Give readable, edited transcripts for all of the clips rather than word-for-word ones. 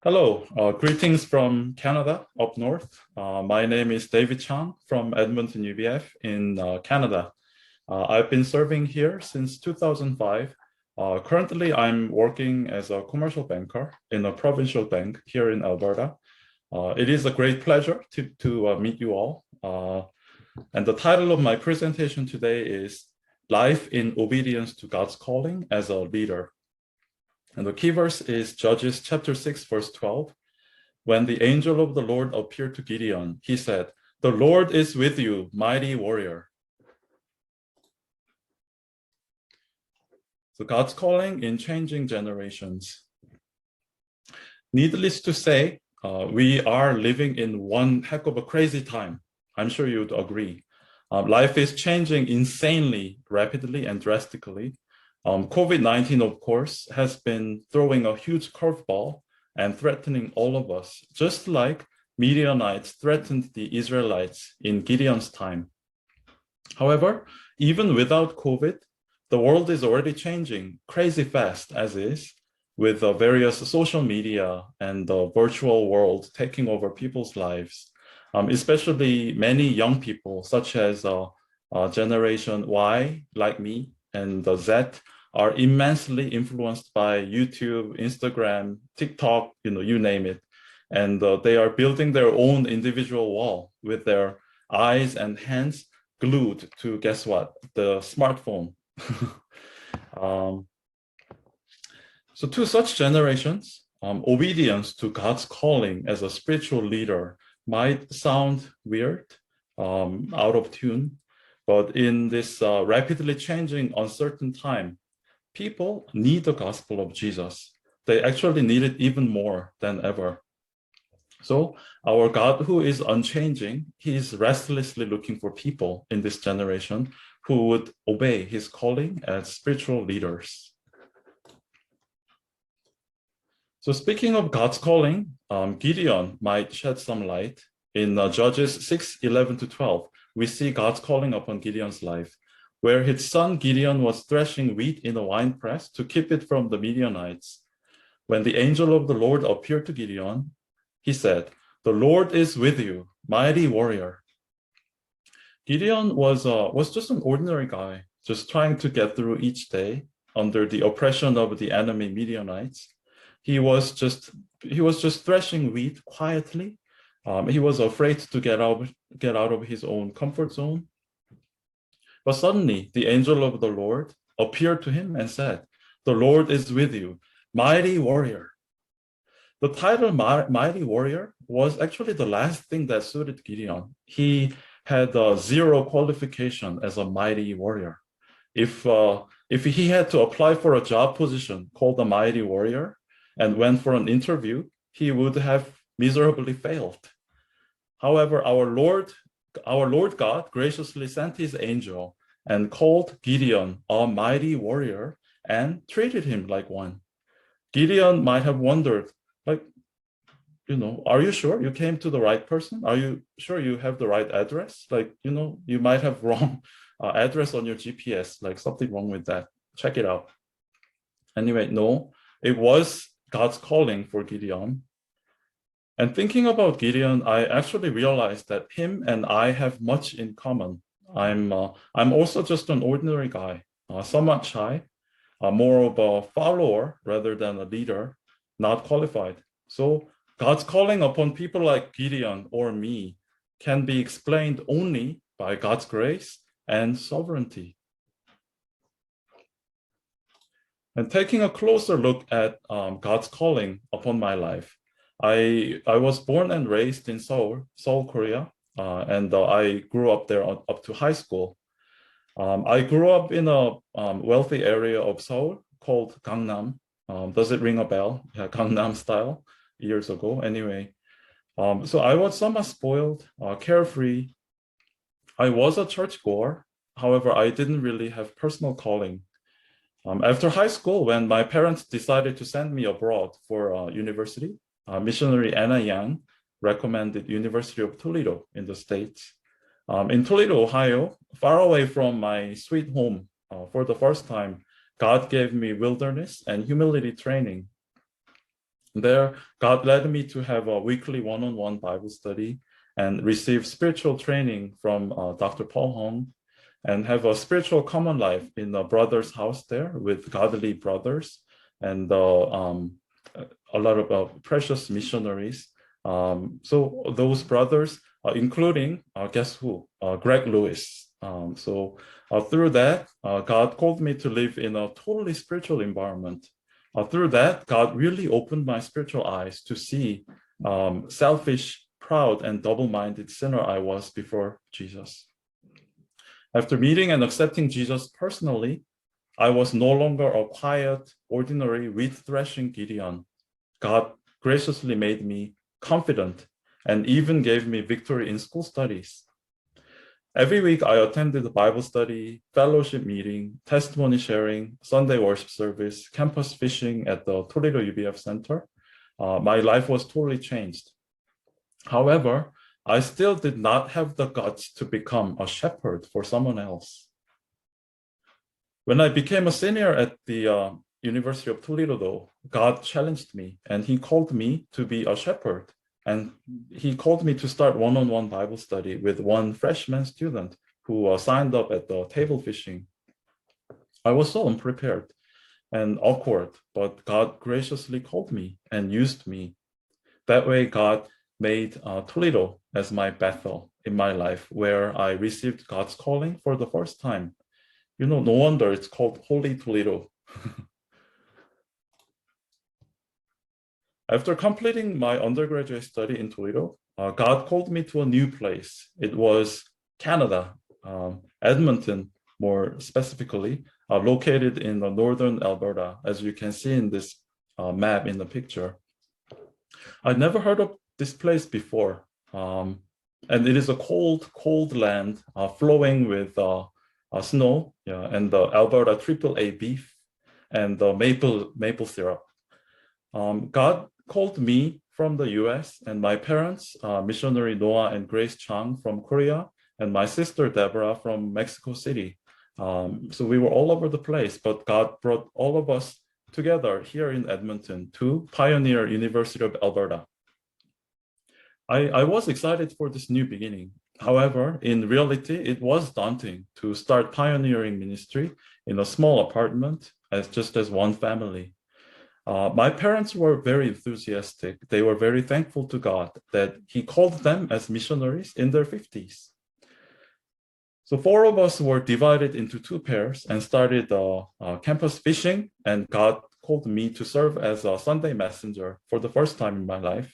Hello, greetings from Canada up north. My name is David Chang from Edmonton UBF in Canada. I've been serving here since 2005. Currently, I'm working as a commercial banker in a provincial bank here in Alberta. It is a great pleasure to meet you all. And the title of my presentation today is Life in Obedience to God's Calling as a Leader. And the key verse is Judges chapter 6, verse 12. When the angel of the Lord appeared to Gideon, he said, "The Lord is with you, mighty warrior." So God's calling in changing generations. Needless to say, we are living in one heck of a crazy time. I'm sure you'd agree. Life is changing insanely, rapidly, and drastically. COVID-19, of course, has been throwing a huge curveball and threatening all of us, just like Midianites threatened the Israelites in Gideon's time. However, even without COVID, the world is already changing crazy fast as is, with various social media and the virtual world taking over people's lives, especially many young people, such as Generation Y, like me, and the Z, are immensely influenced by YouTube, Instagram, TikTok, you name it. And they are building their own individual wall with their eyes and hands glued to, guess what? The smartphone. So to such generations, obedience to God's calling as a spiritual leader might sound weird, out of tune, but in this rapidly changing, uncertain time, people need the gospel of Jesus. They actually need it even more than ever. So our God, who is unchanging, he is restlessly looking for people in this generation who would obey his calling as spiritual leaders. So speaking of God's calling, Gideon might shed some light. In Judges 6, 11 to 12, we see God's calling upon Gideon's life, where his son Gideon was threshing wheat in a winepress to keep it from the Midianites. When the angel of the Lord appeared to Gideon, he said, "The Lord is with you, mighty warrior." Gideon was just an ordinary guy, just trying to get through each day under the oppression of the enemy Midianites. He was just threshing wheat quietly. He was afraid to get out of his own comfort zone. But suddenly the angel of the Lord appeared to him and said, "The Lord is with you, mighty warrior." The title mighty warrior was actually the last thing that suited Gideon. He had zero qualification as a mighty warrior. If he had to apply for a job position called a mighty warrior and went for an interview, he would have miserably failed. However, our Lord God graciously sent his angel and called Gideon a mighty warrior and treated him like one. Gideon might have wondered, are you sure you came to the right person? Are you sure you have the right address? You might have wrong address on your GPS, like something wrong with that. Check it out. Anyway, no, it was God's calling for Gideon. And thinking about Gideon, I actually realized that him and I have much in common. I'm also just an ordinary guy, somewhat shy, more of a follower rather than a leader, not qualified. So God's calling upon people like Gideon or me can be explained only by God's grace and sovereignty. And taking a closer look at God's calling upon my life, I was born and raised in Seoul, Korea, and I grew up there up to high school. I grew up in a wealthy area of Seoul called Gangnam. Does it ring a bell? Yeah, Gangnam style, years ago. Anyway, so I was somewhat spoiled, carefree. I was a churchgoer. However, I didn't really have personal calling. After high school, when my parents decided to send me abroad for university, missionary Anna Yang recommended University of Toledo in the States. In Toledo, Ohio, far away from my sweet home, for the first time, God gave me wilderness and humility training. There, God led me to have a weekly one-on-one Bible study and receive spiritual training from Dr. Paul Hong, and have a spiritual common life in a brother's house there with godly brothers and a lot of precious missionaries. So those brothers, including, guess who? Greg Lewis. So through that, God called me to live in a totally spiritual environment. Through that, God really opened my spiritual eyes to see selfish, proud, and double-minded sinner I was before Jesus. After meeting and accepting Jesus personally, I was no longer a quiet, ordinary, wheat-threshing Gideon. God graciously made me confident and even gave me victory in school studies. Every week, I attended the Bible study, fellowship meeting, testimony sharing, Sunday worship service, campus fishing at the Toledo UBF Center. My life was totally changed. However, I still did not have the guts to become a shepherd for someone else. When I became a senior at the University of Toledo, though, God challenged me and he called me to be a shepherd. And he called me to start one-on-one Bible study with one freshman student who signed up at the table fishing. I was so unprepared and awkward, but God graciously called me and used me. That way, God made Toledo as my Bethel in my life, where I received God's calling for the first time. You know, no wonder it's called Holy Toledo. After completing my undergraduate study in Toledo, God called me to a new place. It was Canada, Edmonton, more specifically, located in the northern Alberta, as you can see in this map in the picture. I'd never heard of this place before, and it is a cold land flowing with snow, yeah, and the Alberta AAA beef and the maple syrup. God called me from the US and my parents, missionary Noah and Grace Chang from Korea, and my sister Deborah from Mexico City. So we were all over the place, but God brought all of us together here in Edmonton to pioneer University of Alberta. I was excited for this new beginning. However, in reality, it was daunting to start pioneering ministry in a small apartment just as one family. My parents were very enthusiastic. They were very thankful to God that he called them as missionaries in their 50s. So 4 of us were divided into 2 pairs and started campus fishing, and God called me to serve as a Sunday messenger for the first time in my life.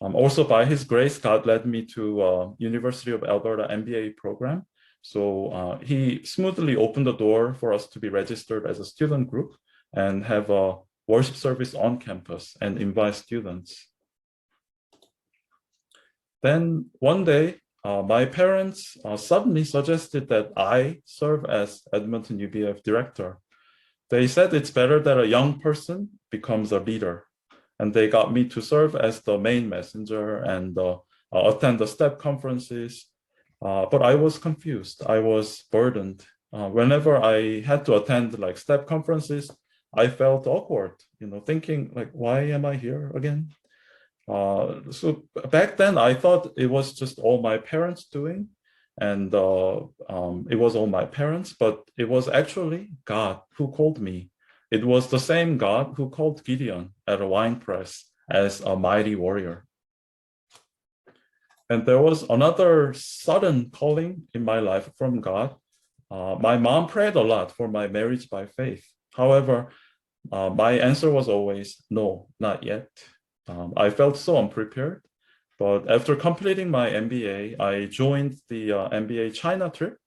Also, by his grace, God led me to University of Alberta MBA program. So he smoothly opened the door for us to be registered as a student group and have a worship service on campus and invite students. Then one day, my parents suddenly suggested that I serve as Edmonton UBF director. They said it's better that a young person becomes a leader. And they got me to serve as the main messenger and attend the STEP conferences. But I was confused. I was burdened. Whenever I had to attend like STEP conferences, I felt awkward, thinking like, why am I here again? So back then I thought it was just all my parents doing, and it was all my parents, but it was actually God who called me. It was the same God who called Gideon at a wine press as a mighty warrior. And there was another sudden calling in my life from God. My mom prayed a lot for my marriage by faith. However, my answer was always, no, not yet. I felt so unprepared. But after completing my MBA, I joined the MBA China trip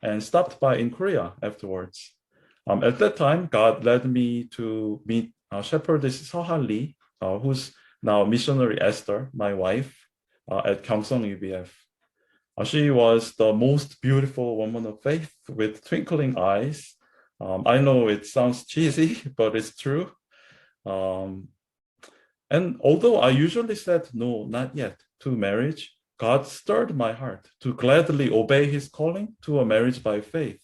and stopped by in Korea afterwards. At that time, God led me to meet Shepherdess Seohan Lee, who's now missionary Esther, my wife, at Gyeongsang UBF. She was the most beautiful woman of faith with twinkling eyes. I know it sounds cheesy, but it's true. And although I usually said no, not yet, to marriage, God stirred my heart to gladly obey his calling to a marriage by faith.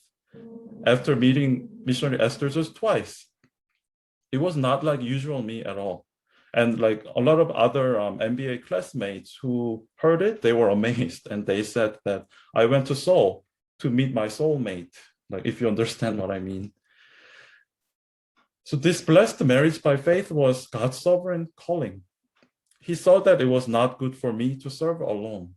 After meeting missionary Esther just twice, it was not like usual me at all. And like a lot of other MBA classmates who heard it, they were amazed. And they said that I went to Seoul to meet my soulmate, like if you understand what I mean. So this blessed marriage by faith was God's sovereign calling. He saw that it was not good for me to serve alone.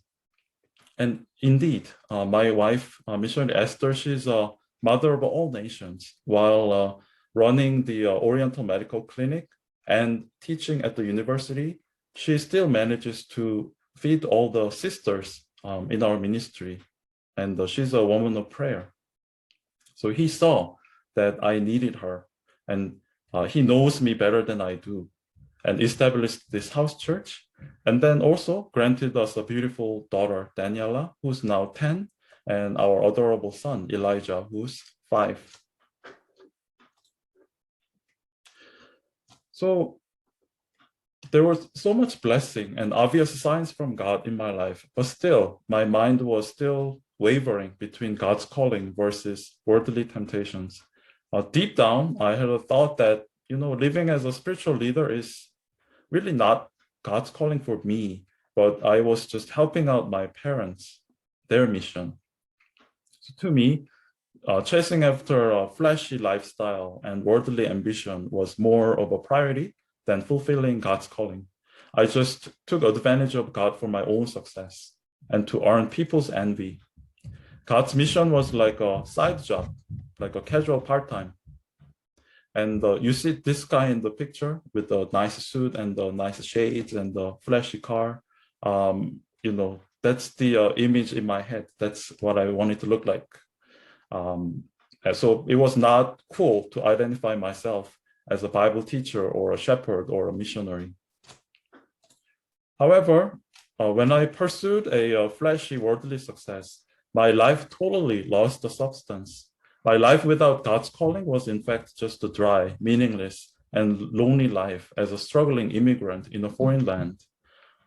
And indeed, my wife, missionary Esther, she's a mother of all nations while running the Oriental Medical Clinic and teaching at the university. She still manages to feed all the sisters in our ministry. And she's a woman of prayer. So he saw that I needed her, and he knows me better than I do, and established this house church, and then also granted us a beautiful daughter, Daniela, who's now 10, and our adorable son, Elijah, who's 5. So there was so much blessing and obvious signs from God in my life, but still, my mind was still wavering between God's calling versus worldly temptations. Deep down, I had a thought that, living as a spiritual leader is really not God's calling for me, but I was just helping out my parents, their mission. So to me, chasing after a flashy lifestyle and worldly ambition was more of a priority than fulfilling God's calling. I just took advantage of God for my own success and to earn people's envy. God's mission was like a side job, like a casual part-time. And you see this guy in the picture with the nice suit and the nice shades and the flashy car. That's the image in my head. That's what I wanted to look like. And so it was not cool to identify myself as a Bible teacher or a shepherd or a missionary. However, when I pursued a flashy worldly success, my life totally lost the substance. My life without God's calling was in fact just a dry, meaningless, and lonely life as a struggling immigrant in a foreign land.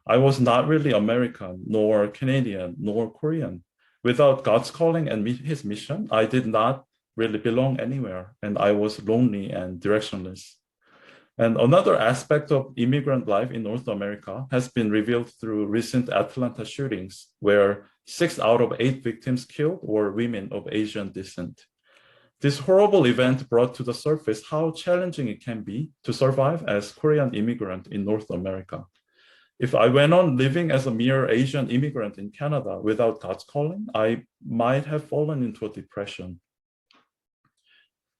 I was not really American, nor Canadian, nor Korean. Without God's calling and his mission, I did not really belong anywhere, and I was lonely and directionless. And another aspect of immigrant life in North America has been revealed through recent Atlanta shootings, where 6 out of 8 victims killed were women of Asian descent. This horrible event brought to the surface how challenging it can be to survive as Korean immigrant in North America. If I went on living as a mere Asian immigrant in Canada without God's calling, I might have fallen into a depression.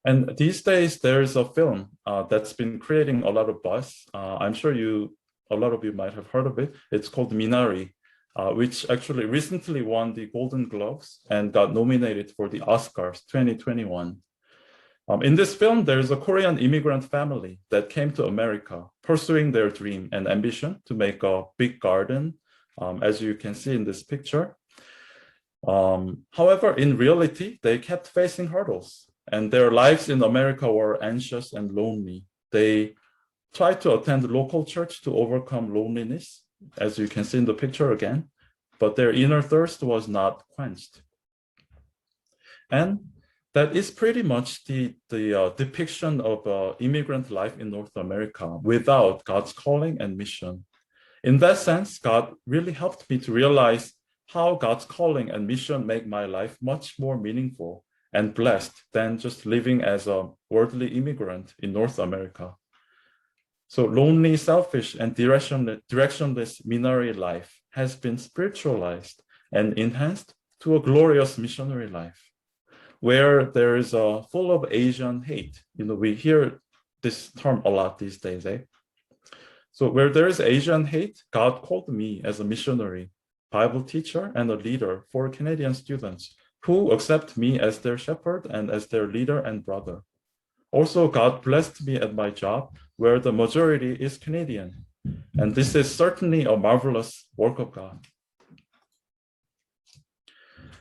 And these days, there's a film that's been creating a lot of buzz. I'm sure a lot of you might have heard of it. It's called Minari, which actually recently won the Golden Globes and got nominated for the Oscars 2021. In this film, there's a Korean immigrant family that came to America, pursuing their dream and ambition to make a big garden, as you can see in this picture. However, in reality, they kept facing hurdles, and their lives in America were anxious and lonely. They tried to attend local church to overcome loneliness, as you can see in the picture again, but their inner thirst was not quenched. And that is pretty much the depiction of immigrant life in North America without God's calling and mission. In that sense, God really helped me to realize how God's calling and mission make my life much more meaningful and blessed than just living as a worldly immigrant in North America. So lonely, selfish, and directionless Minari life has been spiritualized and enhanced to a glorious missionary life, where there is a full of Asian hate. We hear this term a lot these days, eh? So where there is Asian hate, God called me as a missionary, Bible teacher, and a leader for Canadian students who accept me as their shepherd and as their leader and brother. Also, God blessed me at my job, where the majority is Canadian. And this is certainly a marvelous work of God.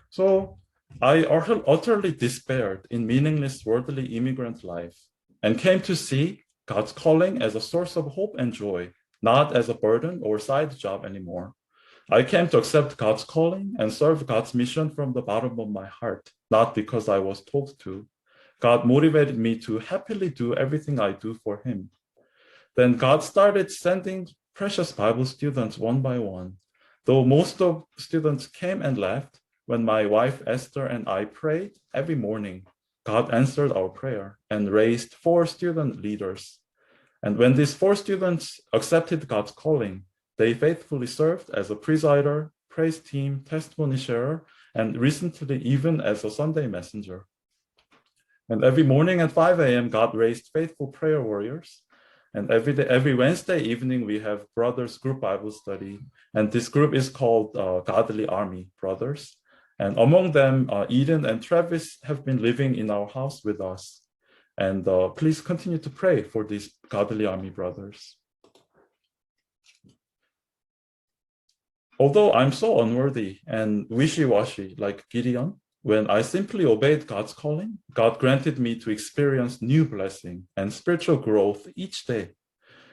So I utterly despaired in meaningless worldly immigrant life and came to see God's calling as a source of hope and joy, not as a burden or side job anymore. I came to accept God's calling and serve God's mission from the bottom of my heart, not because I was told to. God motivated me to happily do everything I do for Him. Then God started sending precious Bible students one by one. Though most of students came and left, when my wife Esther and I prayed every morning, God answered our prayer and raised 4 student leaders. And when these 4 students accepted God's calling, they faithfully served as a presider, praise team, testimony sharer, and recently even as a Sunday messenger. And every morning at 5 a.m., God raised faithful prayer warriors. And every Wednesday evening, we have Brothers Group Bible Study. And this group is called Godly Army Brothers. And among them, Eden and Travis have been living in our house with us. And please continue to pray for these Godly Army Brothers. Although I'm so unworthy and wishy-washy like Gideon, when I simply obeyed God's calling, God granted me to experience new blessing and spiritual growth each day.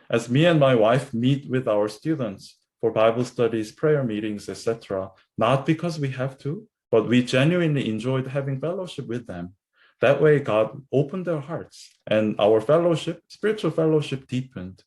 As me and my wife meet with our students for Bible studies, prayer meetings, etc., not because we have to, but we genuinely enjoyed having fellowship with them. That way, God opened their hearts and our fellowship, spiritual fellowship, deepened.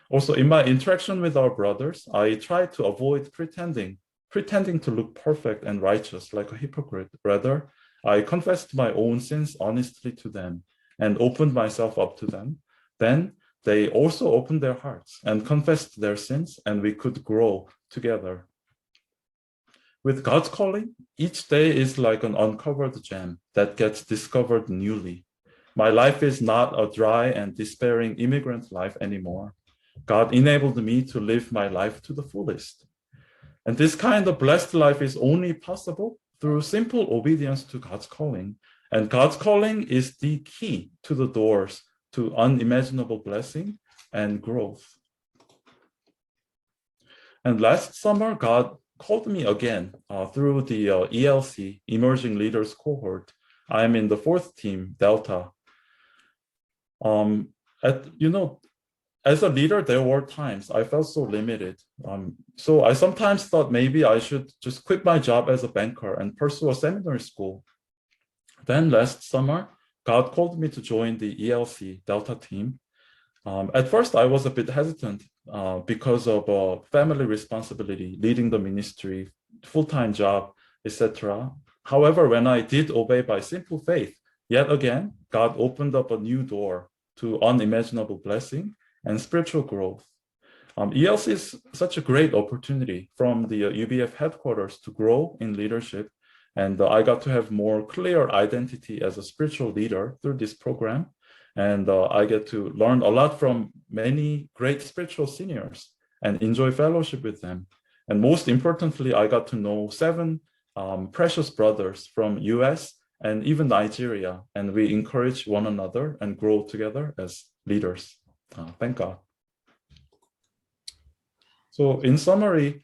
Also, in my interaction with our brothers, I tried to avoid pretending to look perfect and righteous like a hypocrite. Rather, I confessed my own sins honestly to them and opened myself up to them. Then they also opened their hearts and confessed their sins, and we could grow together. With God's calling, each day is like an uncovered gem that gets discovered newly. My life is not a dry and despairing immigrant life anymore. God enabled me to live my life to the fullest. And this kind of blessed life is only possible through simple obedience to God's calling. And God's calling is the key to the doors to unimaginable blessing and growth. And last summer, God called me again through the ELC, Emerging Leaders Cohort. I am in the 4th team, Delta. As a leader, there were times I felt so limited. So I sometimes thought maybe I should just quit my job as a banker and pursue a seminary school. Then last summer, God called me to join the ELC Delta team. At first, I was a bit hesitant because of family responsibility, leading the ministry, full-time job, etc. However, when I did obey by simple faith, yet again, God opened up a new door to unimaginable blessing and spiritual growth. ELC is such a great opportunity from the UBF headquarters to grow in leadership. And I got to have more clear identity as a spiritual leader through this program. And I get to learn a lot from many great spiritual seniors and enjoy fellowship with them. And most importantly, I got to know 7 precious brothers from US and even Nigeria. And we encourage one another and grow together as leaders. Thank God. So in summary,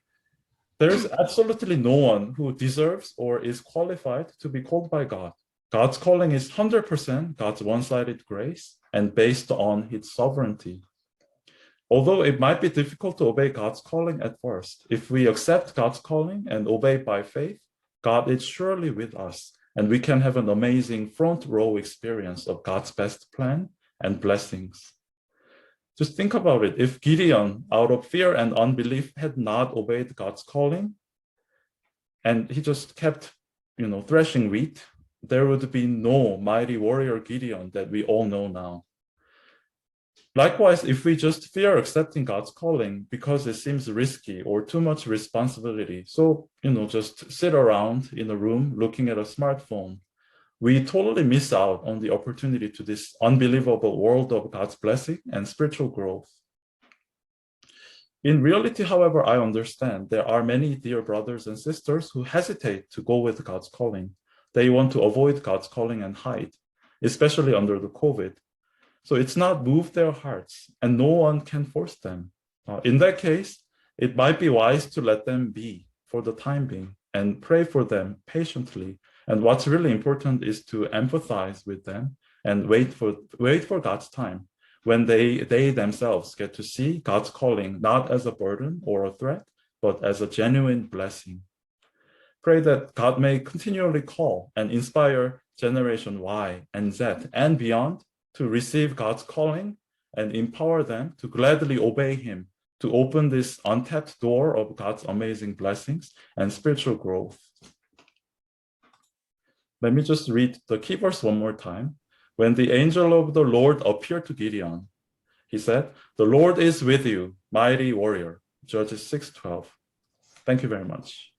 there's absolutely no one who deserves or is qualified to be called by God. God's calling is 100% God's one-sided grace and based on his sovereignty. Although it might be difficult to obey God's calling at first, if we accept God's calling and obey by faith, God is surely with us, and we can have an amazing front row experience of God's best plan and blessings. Just think about it. If Gideon, out of fear and unbelief, had not obeyed God's calling, and he just kept, threshing wheat, there would be no mighty warrior Gideon that we all know now. Likewise, if we just fear accepting God's calling because it seems risky or too much responsibility, so, just sit around in a room looking at a smartphone, we totally miss out on the opportunity to this unbelievable world of God's blessing and spiritual growth. In reality, however, I understand there are many dear brothers and sisters who hesitate to go with God's calling. They want to avoid God's calling and hide, especially under the COVID. So it's not moved their hearts, and no one can force them. In that case, it might be wise to let them be for the time being and pray for them patiently. And what's really important is to empathize with them and wait for God's time, when they themselves get to see God's calling not as a burden or a threat, but as a genuine blessing. Pray that God may continually call and inspire Generation Y and Z and beyond to receive God's calling and empower them to gladly obey him, to open this untapped door of God's amazing blessings and spiritual growth. Let me just read the key verse one more time. When the angel of the Lord appeared to Gideon, he said, "The Lord is with you, mighty warrior." Judges 6:12. Thank you very much.